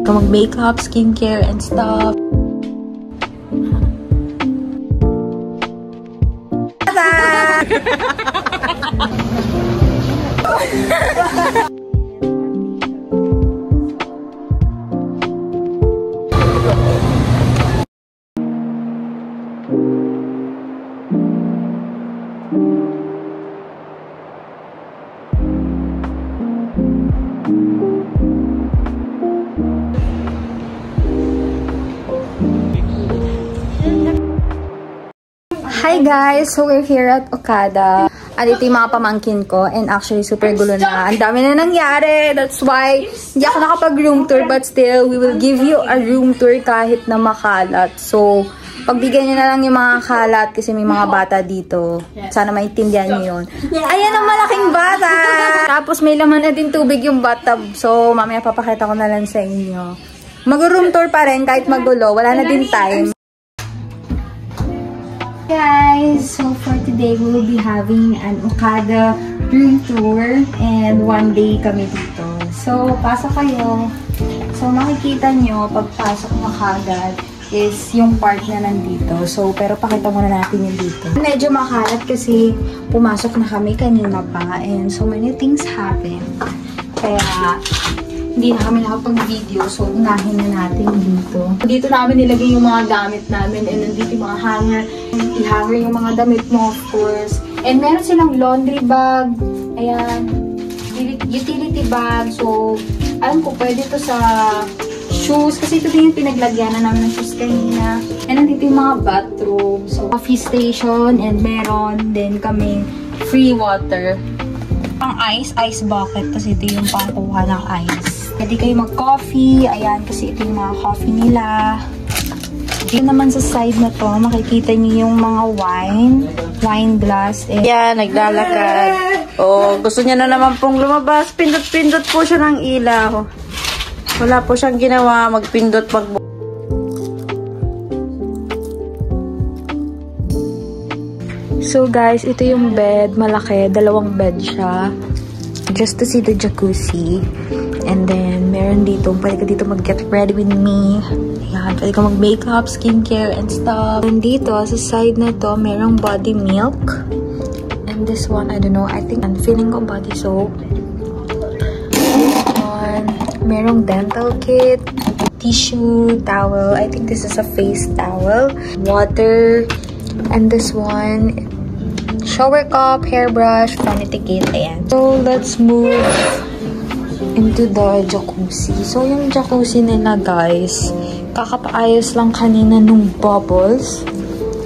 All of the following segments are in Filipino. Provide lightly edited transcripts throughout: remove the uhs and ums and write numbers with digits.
Mag-makeup, skincare, and stuff. Hi guys! So we're here at Okada. Andito yung mga pamangkin ko and actually super gulo na. Ang dami na nangyari. That's why hindi ako nakapag-room tour but still we will give you a room tour kahit na makalat. So pagbigyan nyo na lang yung mga kalat kasi may mga bata dito. Sana maintindihan nyo yun. Ayan ang malaking bata! Tapos may laman na din tubig yung bathtub. So mamaya papakita ko na lang sa inyo. Mag-room tour pa rin kahit magulo. Wala na din time. Guys, so for today we will be having an Okada room tour and one day kami dito. So pasok kayo. So makikita nyo pagpasok mo kagad is yung part na nandito. So pero pakita muna natin yung dito. Medyo makalat kasi pumasok na kami kanina pa and so many things happen. Kaya hindi na kami nakapag-video, so unahin na natin dito. Dito namin nilagay yung mga gamit namin and nandito yung mga hanger. I-hanger yung mga damit mo, of course. And meron silang laundry bag. Ayan. Utility bag. So, alam ko, pwede to sa shoes. Kasi ito din yung pinaglagyan na namin ng shoes kanina. And nandito yung mga bathroom. So, coffee station. And meron din kaming free water. Pang ice bucket. Kasi ito yung pangkuha ng ice. Pwede kayo mag-coffee. Ayan, kasi ito yung mga coffee nila. Dito naman sa side na to, makikita niyo yung mga wine glass. Yan, naglalakad. Oh, gusto niya na naman pong lumabas. Pindot-pindot po siya ng ilaw. Wala po siyang ginawa. Magpindot, So guys, ito yung bed. Malaki. Dalawang bed siya. Just to see the jacuzzi. And then, meron dito. Pwede ka dito mag-get ready with me. Ayan. Pwede ka mag-makeup, skincare, and stuff. And dito, sa side na to, merong body milk. And this one, I don't know. I think, I'm feeling ko body soap. This one, merong dental kit. Tissue, towel. I think this is a face towel. Water. And this one, shower cup, hairbrush, vanity kit. Ayan. So, let's move into the jacuzzi. So, yung jacuzzi nila, guys, kakapaayos lang kanina nung bubbles.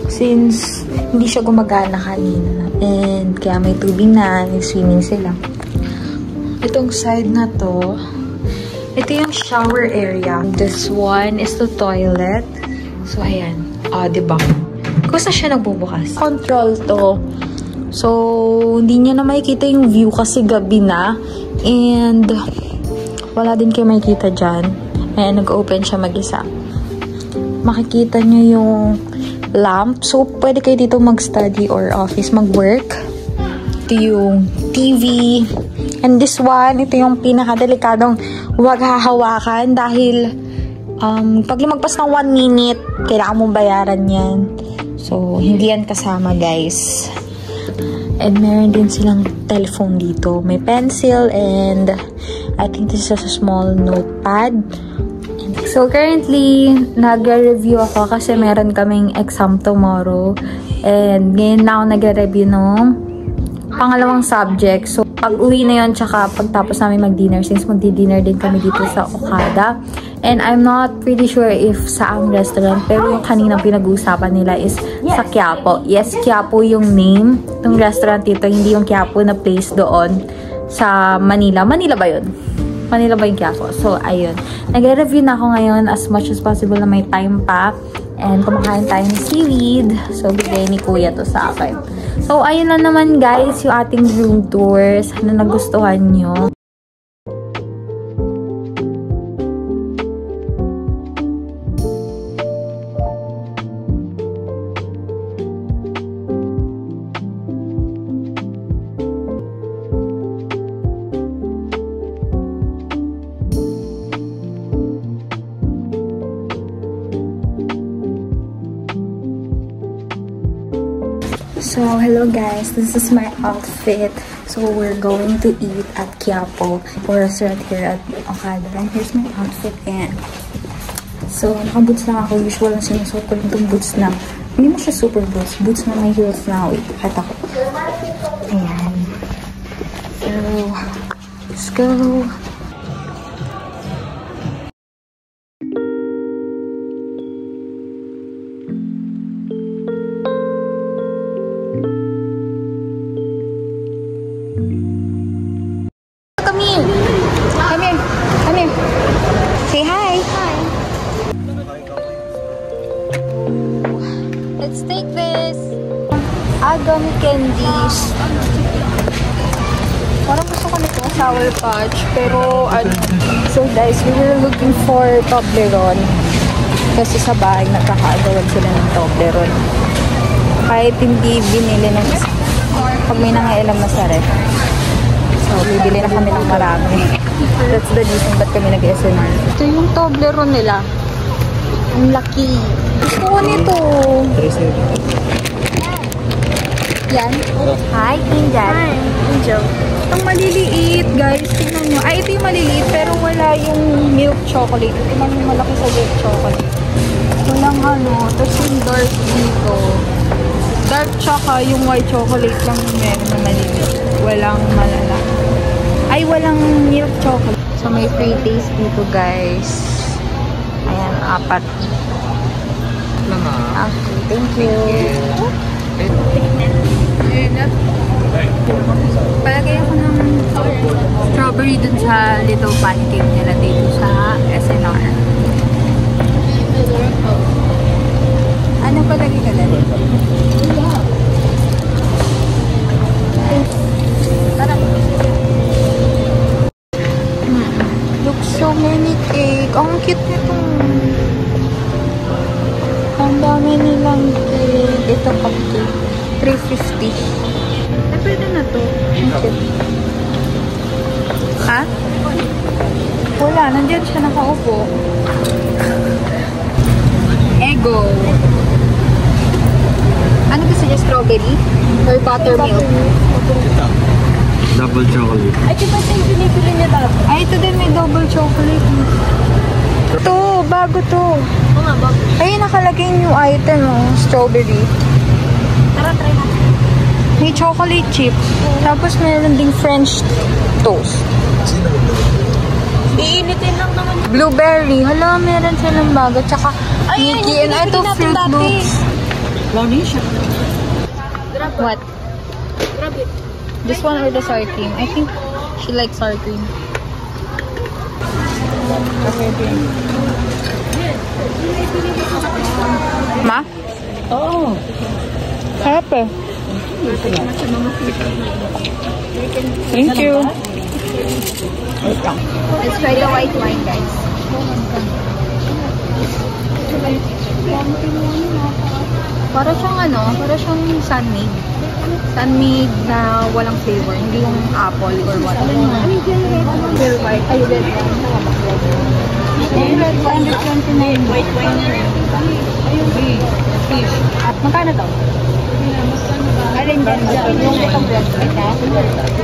Since, hindi siya gumagana kanina. And, kaya may tubig na, nag-swimming sila. Itong side na to, ito yung shower area. This one is the toilet. So, ayan. Diba? Gusto siya nagbubukas. Control to. So, hindi niya na makikita yung view kasi gabi na. And, wala din kayo makikita dyan. Ayan, nag-open siya mag-isa. Makikita nyo yung lamp. So, pwede kayo dito mag-study or office, mag-work. Ito yung TV. And this one, ito yung pinakadelikadong huwag hahawakan dahil pag lumagpas ng 1 minute, kailangan mong bayaran yan. So, hindi yan kasama, guys. And meron din silang telephone dito. May pencil and I think this is a small notepad. So, currently, nag-review ako kasi meron kaming exam tomorrow. And ngayon na ako nag-review ng pangalawang subject. So, pag-uwi na yun, tsaka pagtapos namin mag-dinner, since magdi-dinner din kami dito sa Okada. And I'm not pretty sure if saang restaurant, pero yung kaninang pinag-uusapan nila is sa Quiapo. Yes, Quiapo yung name ng restaurant dito, hindi yung Quiapo na place doon sa Manila. Manila ba yun? Manila ba yung Quiapo? So, ayun. Nag-review na ako ngayon as much as possible na may time pa. And kumakain tayo ng seaweed. So, bigay ni Kuya to sa akin. So, ayun lang naman guys, yung ating room tour. Sana nagustuhan nyo. So, hello guys, this is my outfit. So, we're going to eat at Quiapo, or restaurant here at Okada. And here's my outfit and so, naka-boots lang ako. Usual lang sinusuot ko lang itong boots na hindi mo siya super boots. Boots na may heels na. Wait, cut ako. Ayan. So, let's go. Come here. Come here. Come here. Say hi. Hi. Let's take this. Agami candies. Parang gusto ko nito, Sour Patch. Pero, ano. So, guys, we were looking for Toblerone. Kasi sa bahay, nakakaagawan sila ng Toblerone. Kahit hindi binili ng isa. Pag may nangailam na sa ref. So, bibili na kami ng marami. That's the reason ba't kami nag-SNR. Ito yung Toblerone nila. Ang laki. Gusto ko nito. Yan. Hi, Angel. Hi, Angel. Ang maliliit, guys. Tingnan nyo. Ay, ito yung maliliit, pero wala yung milk chocolate. Tingnan yung malaki sa milk chocolate. Walang ano. Tapos yung dark dito. Dark tsaka yung white chocolate lang yung meron na maliliit. Walang malala. Ay, walang milk chocolate. So, may free taste dito, guys. Ayan, 4. Okay, thank you. Palagay ako ng strawberry dun sa little pancake nila dito sa SNR. Ano palagay ka dali? Tara. Looks so many cake. Ang cute nito. Ang dami nilang cake. Ito cupcake. 350. Ay, pwede na to. Ha? Wala. Nandiyan siya nakaupo. Ego. Ano gusto niya? Strawberry? Or buttermilk? Double chocolate. Ay, diba ito yung pinipili niya dati? Ay, ito din may double chocolate. Ito, bago to. Oo nga, bago. Ay, nakalagay yung new item, oh. Strawberry. Tara, try natin. May chocolate chip. Tapos meron ding French toast. Iinitin lang naman. Blueberry. Hala, meron silang bago. Tsaka, Mickey. And ito, Fruit Loops. Brownish. What? Grab it. This one or the sour cream? I think she likes sour cream. Ma? Oh. Sarap eh. Thank you. Let's try the white wine, guys. Para siyang ano, para siyang sunmade. Sunmade na walang flavor, hindi yung apple or what. Pure white. Ay, red wine. Red wine, 129. White wine. Ayun, fish. At magkano to? Alin dyan? Yung itong red wine na?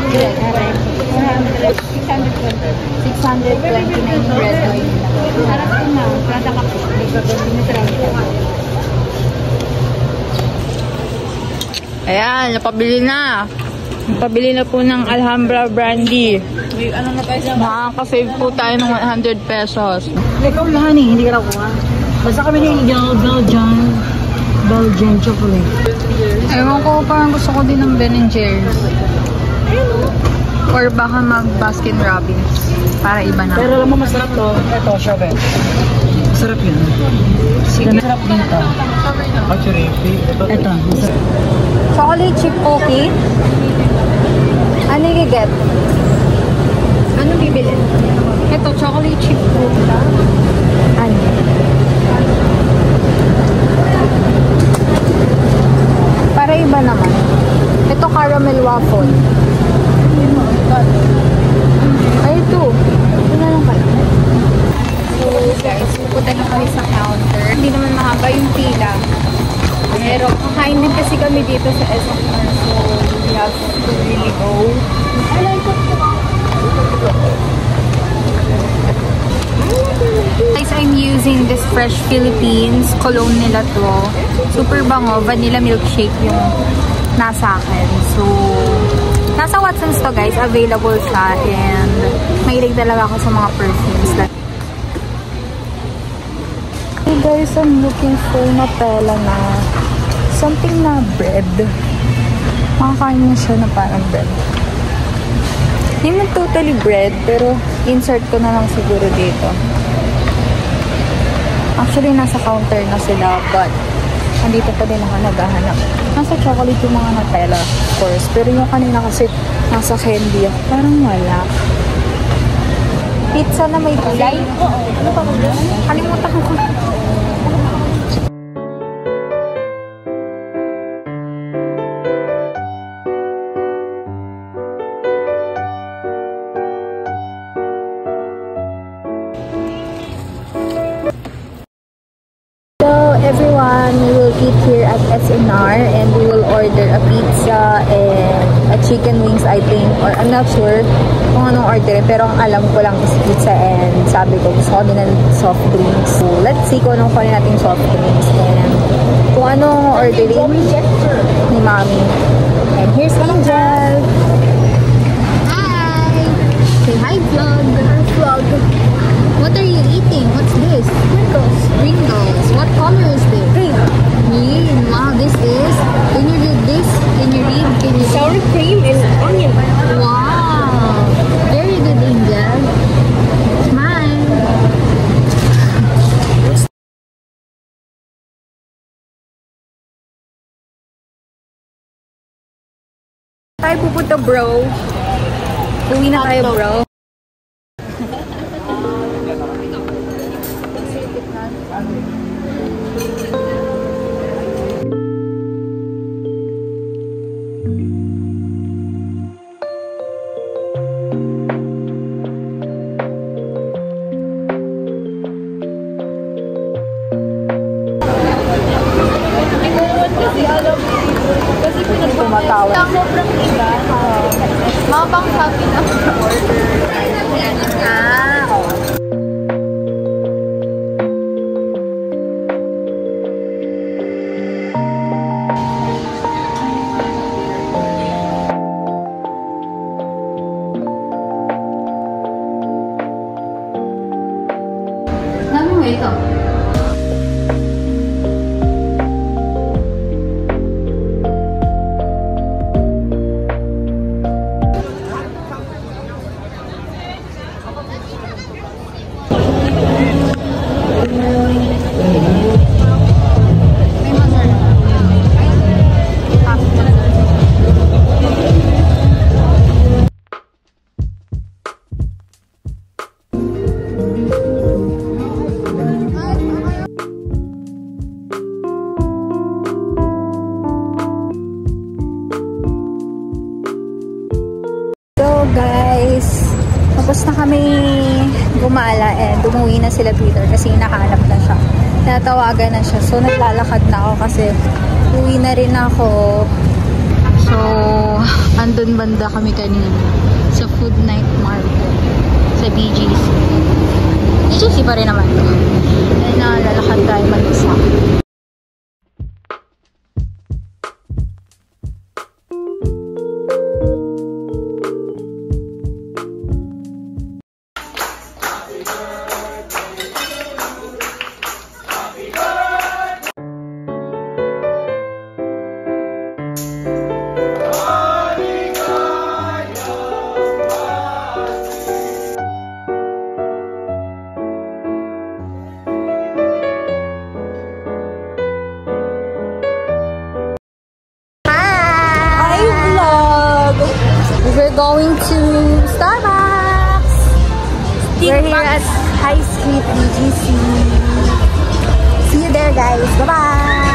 Red. 629 red wine. Harap ko na. Prada ka po. Ayan, napabili na. Napabili na po ng Alhambra Brandy. May ano na tayo dyan? Makaka-save po tayo ng 100 pesos. Ikaw lahan eh, hindi ka nakuha. Basta kami na Belgian chocolate. Ewan ko, parang gusto ko din ng Ben & Jerry's. Or baka mag-Baskin Robbins. Para iba na. Pero alam mo masarap to. Ito, Chauvet. Masarap yun. Sige. Masarap dito. Actually, Ito, masarap. Chocolate chip cookie. Ano i-get? Ano bibili? Ito, chocolate chip cookie. Ano? Para iba naman. Ito, caramel waffle. Ay, ito. Ito na lang kayo. So, guys, pupunta na kami sa counter. Hindi naman mahaba yung pila. Pero, kakain din kasi kami kami dito sa SNR, so we have to really go. Guys, I'm using this Fresh Philippines cologne nila to. Super bango, vanilla milkshake yung nasa akin. So, nasa Watson's to guys, available siya and mahilig talaga ako sa mga perfumes. Hey guys, I'm looking for Nutella na something na bread. Makakain niya siya na parang bread. Hindi na totally bread, pero insert ko na lang siguro dito. Actually, nasa counter na sila, but andito pa din ako naghahanap. Nasa chocolate yung mga Nutella, of course. Pero yung kanina kasi nasa candy ako. Parang wala. Pizza na may gulay? Ano pa ba? Kalimutan ko. Everyone, we will eat here at SNR and we will order a pizza and a chicken wings, I think, or I'm not sure kung anong order, pero ang alam ko lang is pizza and sabi ko gusto ko din ng soft drinks. So let's see kung anong kunin natin soft drinks and kung anong ordering ni Mommy. And here's Angel. Hi! Say hi, vlog. Vlog. What are you eating? What's this? Pringles. Pringles. What color is this? Green. Green. Wow, this is. Can you read this? Can you read? Can you Sour cream and onion. Wow. Very good, Angel. Smile. Tayo pupunta, bro. Uwi na tayo, bro. Tumatawag. Sobrang iba. Mabang sabi na order. Dami mo ito. Guys, tapos na kami gumala and umuwi na sila Twitter kasi hinahanap na siya. Natawagan na siya. So, naglalakad na ako kasi uwi na rin ako. So, andun banda kami kanina sa Food Night Market sa BGC. BGC pa rin naman to. And lalakad tayo mag-isa. We're going to Starbucks. We're here at High Street BGC. See you there, guys. Bye-bye.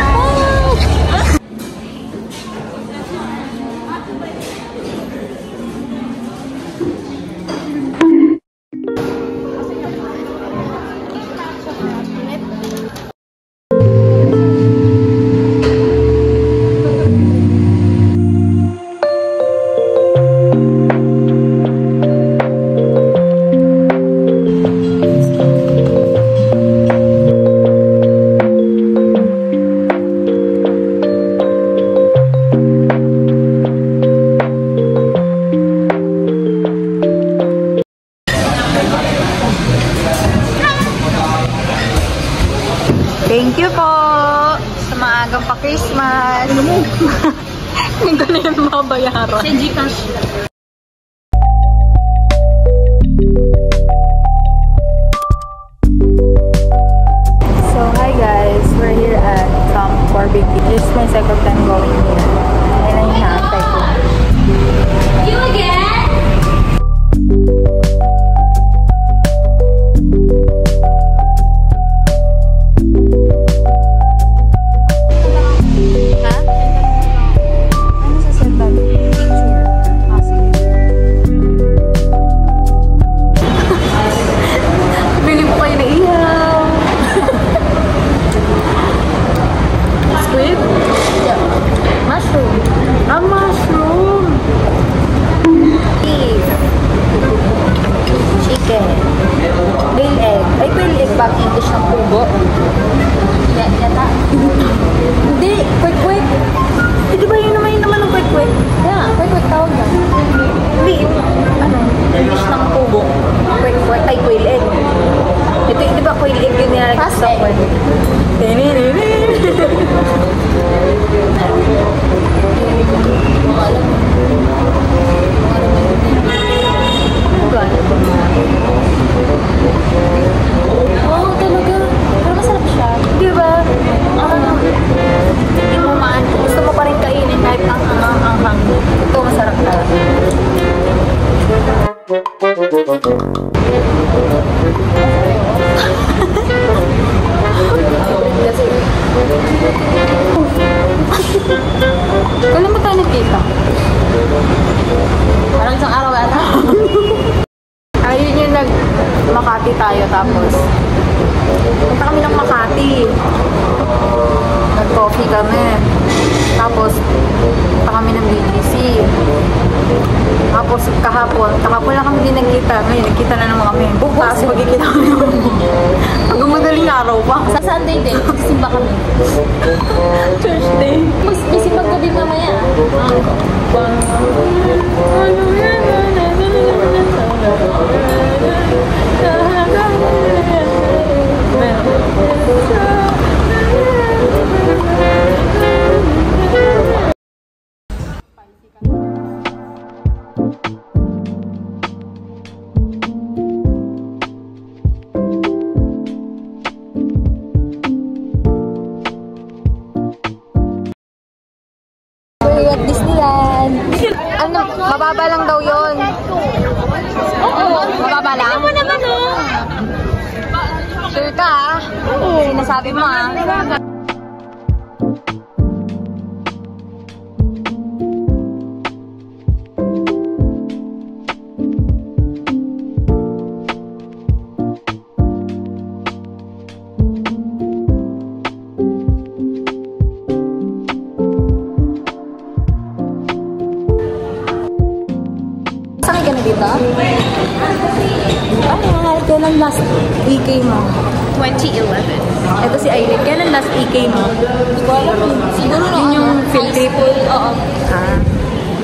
Hindi na yan mabayaran. Sa Gcash. So, hi guys. We're here at Barbecue. This is my second time going here. And I'm hinaantay ko. You again? Hindi, quick. Hindi ba yun naman ng quick? Yeah, quick tawag yan. Hindi, English ng tubo. Quick, ay quail egg. Ito, di ba quail egg yun nilalagay sa kwet? Oh, talaga. Pero masarap siya. Di ba? Hindi mo gusto mo pa rin kainin kahit ang hang. Ito, masarap talaga. Kailan mo tayo nagkita? Parang isang araw ata. Ayun yung Makati tayo tapos punta kami ng Makati. Nag-coffee kami. Tapos punta kami ng BGC. Tapos kahapon lang kami din nagkita. Ngayon, nagkita na naman kami. Bukas, magkikita kami naman. Hanggang madaling araw pa. Sa Sunday din, simba kami. Thursday. May simba ko din mamaya. At Disneyland. Ano, mababa lang daw yun. Oo, mababa lang. Ano naman oh? Sure ka ah? Sinasabi mo ah. Sakay ka na dito? Kailan last EK mo? 2011. Ito si Aileen. Kailan last EK mo? Hindi ko alam. Siguro Yun yung field trip? Oo. Ah.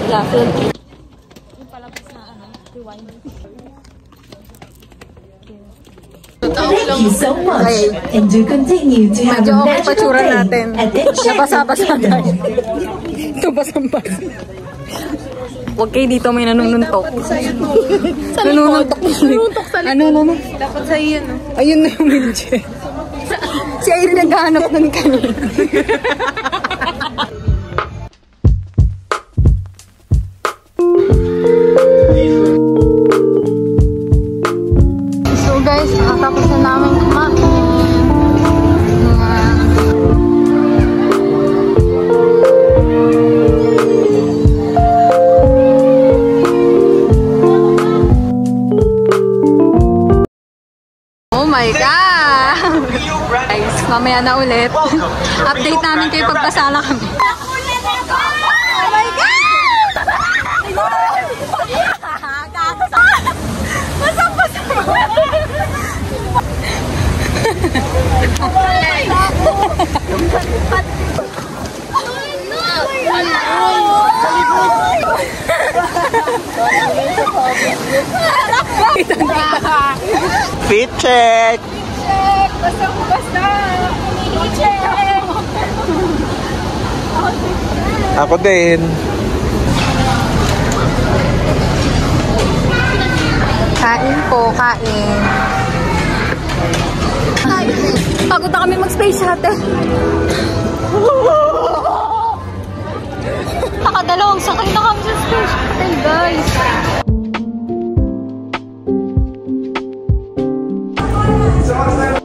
Yeah, field trip. Thank you so much, and do continue to have a Medyo okay magical patsura day natin. at the Nabasa-basa tayo. Ito basang-bas. Huwag kayo dito may nanununtok. Nanununtok. Nanununtok sa likod. Ano? Dapat sa'yo yun. Ayun na yung wheelchair. Si Irene naghahanap ng kanina. So guys, tapos na namin kumain. Oh my God! Guys, mamaya na ulit. Update namin kayo pagpasala kami. Oh my God! Fit check! Ako din. Kain po, kain. Pagod na kami mag-space shuttle. Nakadalawang sakay na kami sa space shuttle, guys. So,